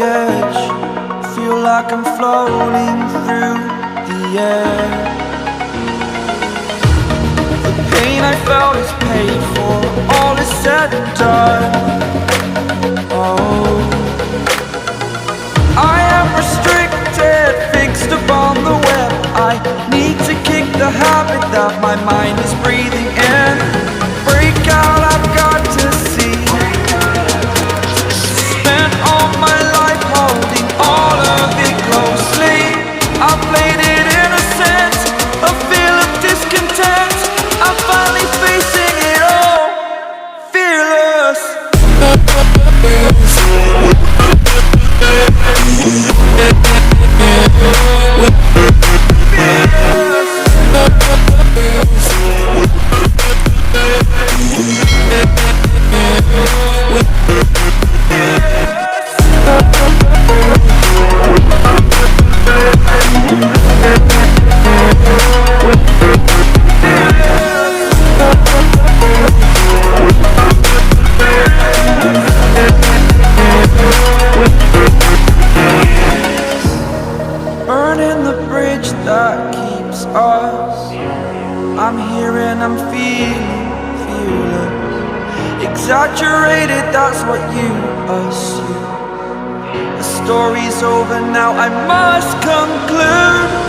edge, feel like I'm floating through the air. The pain I felt is paid for, all is said and done. Oh, I am restricted, fixed upon the web. I need to kick the habit that my mind is breathing in. Break out, I've got to see. Spent all my life holding all of it closely. I played it innocent, a feel of discontent. I'm finally facing it all, fearless. Burning the bridge that keeps us. I'm here and I'm feeling fearless. Exaggerated, that's what you assume. The story's over now, I must conclude.